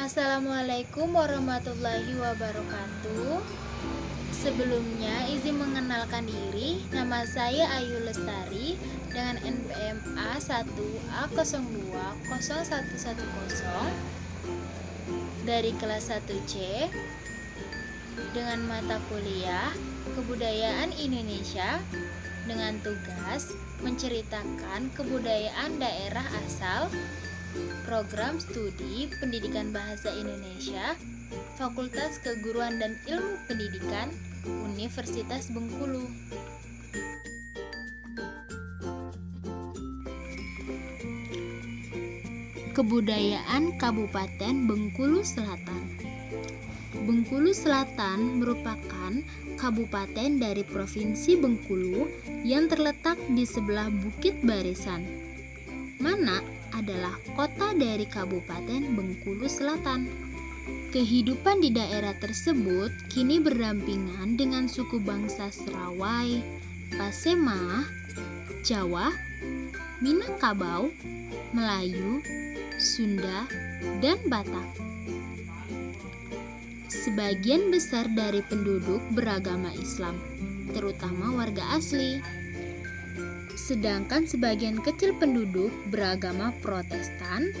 Assalamualaikum warahmatullahi wabarakatuh. Sebelumnya izin mengenalkan diri. Nama saya Ayu Lestari dengan NPM A1A020110 dari kelas 1C dengan mata kuliah Kebudayaan Indonesia dengan tugas menceritakan kebudayaan daerah asal, program studi Pendidikan Bahasa Indonesia, Fakultas Keguruan dan Ilmu Pendidikan, Universitas Bengkulu. Kebudayaan Kabupaten Bengkulu Selatan. Bengkulu Selatan merupakan kabupaten dari Provinsi Bengkulu yang terletak di sebelah Bukit Barisan, mana adalah kota dari Kabupaten Bengkulu Selatan. Kehidupan di daerah tersebut kini berdampingan dengan suku bangsa Serawai, Pasemah, Jawa, Minangkabau, Melayu, Sunda, dan Batak. Sebagian besar dari penduduk beragama Islam, terutama warga asli. Sedangkan sebagian kecil penduduk beragama Protestan,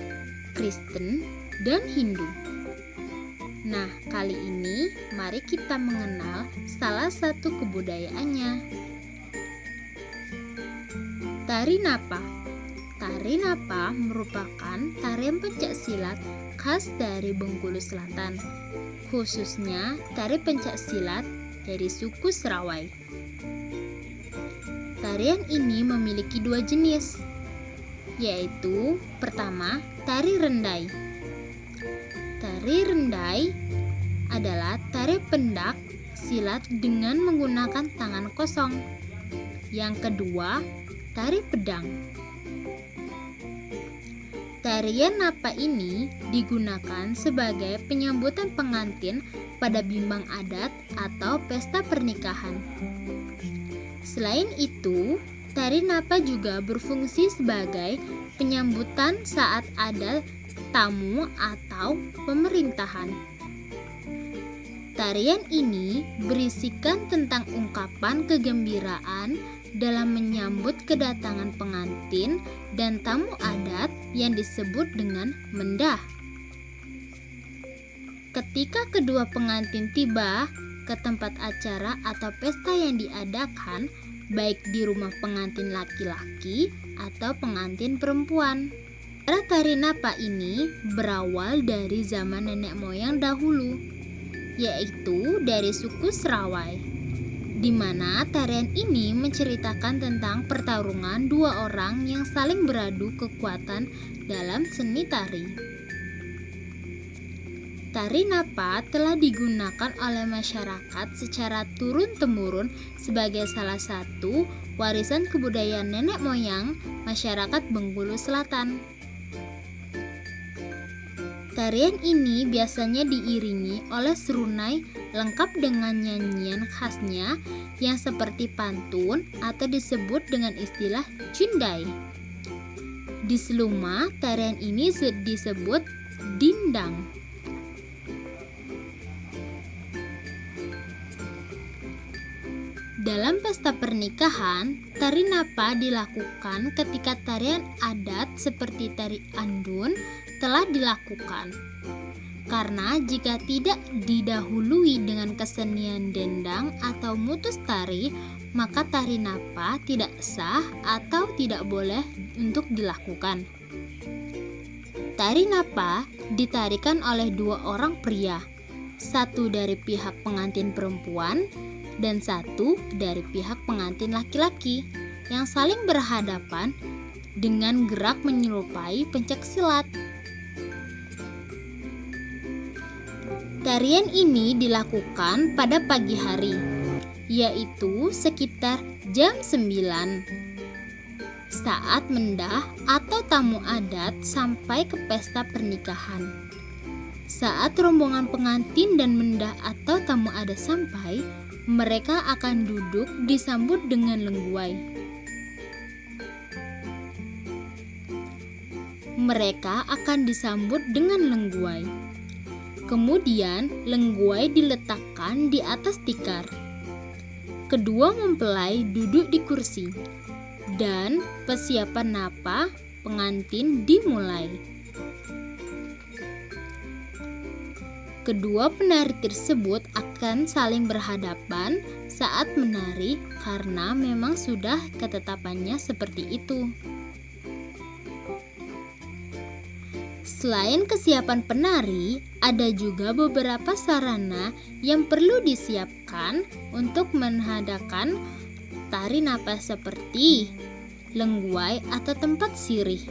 Kristen, dan Hindu. Nah, kali ini mari kita mengenal salah satu kebudayaannya. Tari Napa. Tari Napa merupakan tarian pencaksilat khas dari Bengkulu Selatan, khususnya tari pencaksilat dari suku Serawai. Tarian ini memiliki dua jenis, yaitu pertama, tari rendai. Tari rendai adalah tari pendak silat dengan menggunakan tangan kosong. Yang kedua, tari pedang. Tarian Napa ini digunakan sebagai penyambutan pengantin pada bimbang adat atau pesta pernikahan. Selain itu, tari Napa juga berfungsi sebagai penyambutan saat ada tamu atau pemerintahan. Tarian ini berisikan tentang ungkapan kegembiraan dalam menyambut kedatangan pengantin dan tamu adat yang disebut dengan mendah. Ketika kedua pengantin tiba ke tempat acara atau pesta yang diadakan, baik di rumah pengantin laki-laki atau pengantin perempuan. Cara tari Napa ini berawal dari zaman nenek moyang dahulu, yaitu dari suku Serawai, di mana tarian ini menceritakan tentang pertarungan dua orang yang saling beradu kekuatan dalam seni tari. Tari Napa telah digunakan oleh masyarakat secara turun-temurun sebagai salah satu warisan kebudayaan nenek moyang masyarakat Bengkulu Selatan. Tarian ini biasanya diiringi oleh serunai lengkap dengan nyanyian khasnya yang seperti pantun atau disebut dengan istilah cundai. Di Seluma, tarian ini disebut dindang. Dalam pesta pernikahan, tari Napa dilakukan ketika tarian adat seperti tari andun telah dilakukan. Karena jika tidak didahului dengan kesenian dendang atau mutus tari, maka tari Napa tidak sah atau tidak boleh untuk dilakukan. Tari Napa ditarikan oleh dua orang pria, satu dari pihak pengantin perempuan dan satu dari pihak pengantin laki-laki, yang saling berhadapan dengan gerak menyerupai pencaksilat. Tarian ini dilakukan pada pagi hari, yaitu sekitar jam 9, saat mendah atau tamu adat sampai ke pesta pernikahan. Saat rombongan pengantin dan mendah atau tamu adat sampai, mereka akan duduk disambut dengan lengguai. Mereka akan disambut dengan lengguai. Kemudian lengguai diletakkan di atas tikar. Kedua mempelai duduk di kursi dan persiapan napa pengantin dimulai. Kedua penari tersebut akan saling berhadapan saat menari karena memang sudah ketetapannya seperti itu. Selain kesiapan penari, ada juga beberapa sarana yang perlu disiapkan untuk mengadakan tari napa seperti lengguai atau tempat sirih.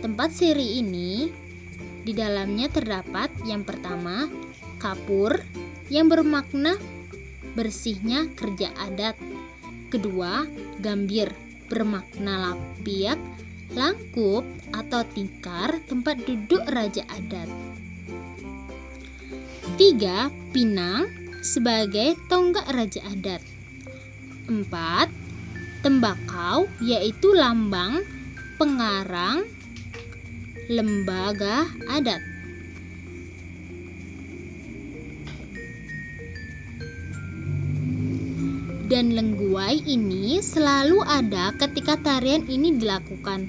Tempat sirih ini di dalamnya terdapat yang pertama kapur yang bermakna bersihnya kerja adat. Kedua, gambir bermakna lapiak, langkup atau tikar tempat duduk raja adat. Tiga, pinang sebagai tonggak raja adat. 4. Tembakau yaitu lambang pengarang lembaga adat. Dan lengguai ini selalu ada ketika tarian ini dilakukan,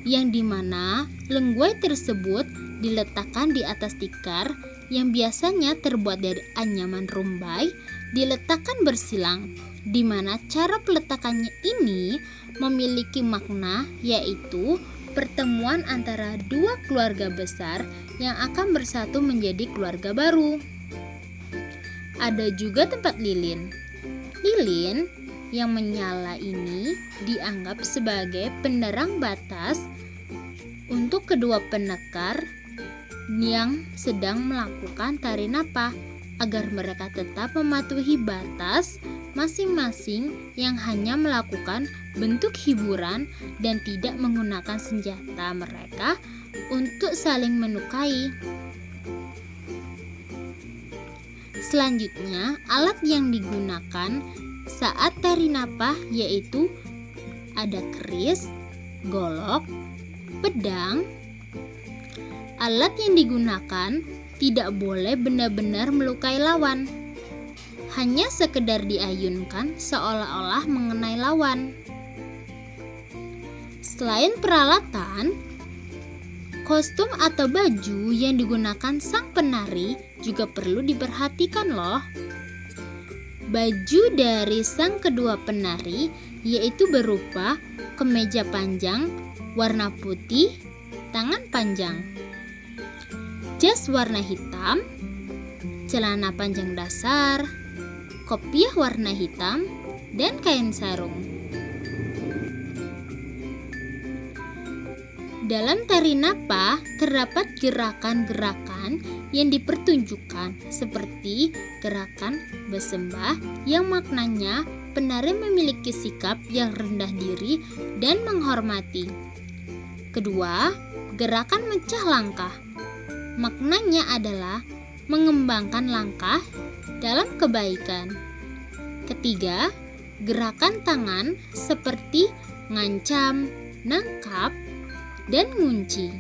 yang dimana lengguai tersebut diletakkan di atas tikar yang biasanya terbuat dari anyaman rumbai, diletakkan bersilang, di mana cara peletakannya ini memiliki makna, yaitu pertemuan antara dua keluarga besar yang akan bersatu menjadi keluarga baru. Ada juga tempat lilin. Lilin yang menyala ini dianggap sebagai penerang batas untuk kedua penekar yang sedang melakukan tari napa, agar mereka tetap mematuhi batas masing-masing yang hanya melakukan bentuk hiburan dan tidak menggunakan senjata mereka untuk saling melukai. Selanjutnya, alat yang digunakan saat tari napa yaitu ada keris, golok, pedang. Alat yang digunakan tidak boleh benar-benar melukai lawan, hanya sekedar diayunkan seolah-olah mengenai lawan. Selain peralatan, kostum atau baju yang digunakan sang penari juga perlu diperhatikan loh. Baju dari sang kedua penari yaitu berupa kemeja panjang warna putih, tangan panjang, jas warna hitam, celana panjang dasar, kopiah warna hitam, dan kain sarung. Dalam tari napa terdapat gerakan-gerakan yang dipertunjukkan seperti gerakan bersembah yang maknanya penari memiliki sikap yang rendah diri dan menghormati. Kedua, gerakan mecah langkah. Maknanya adalah mengembangkan langkah dalam kebaikan. Ketiga, gerakan tangan seperti ngancam, nangkap, dan ngunci,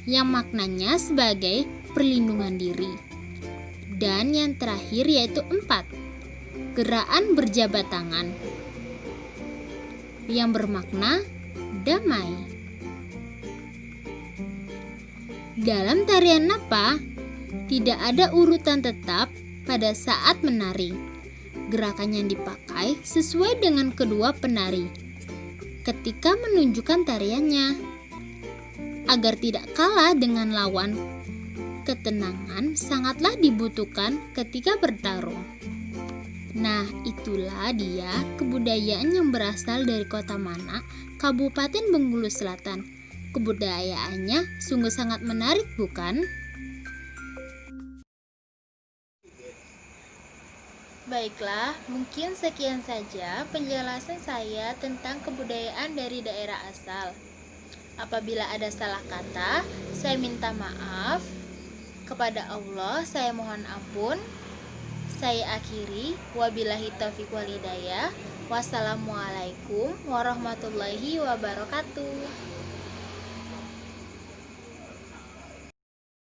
yang maknanya sebagai perlindungan diri. Dan yang terakhir yaitu 4, gerakan berjabat tangan, yang bermakna damai. Dalam tarian napa, tidak ada urutan tetap pada saat menari. Gerakan yang dipakai sesuai dengan kedua penari ketika menunjukkan tariannya. Agar tidak kalah dengan lawan, ketenangan sangatlah dibutuhkan ketika bertarung. Nah, itulah dia kebudayaan yang berasal dari Kota Manak, Kabupaten Bengkulu Selatan. Kebudayaannya sungguh sangat menarik, bukan? Baiklah, mungkin sekian saja penjelasan saya tentang kebudayaan dari daerah asal. Apabila ada salah kata, saya minta maaf. Kepada Allah, saya mohon ampun. Saya akhiri. Wabillahi taufiq wal hidayah. Wassalamualaikum warahmatullahi wabarakatuh.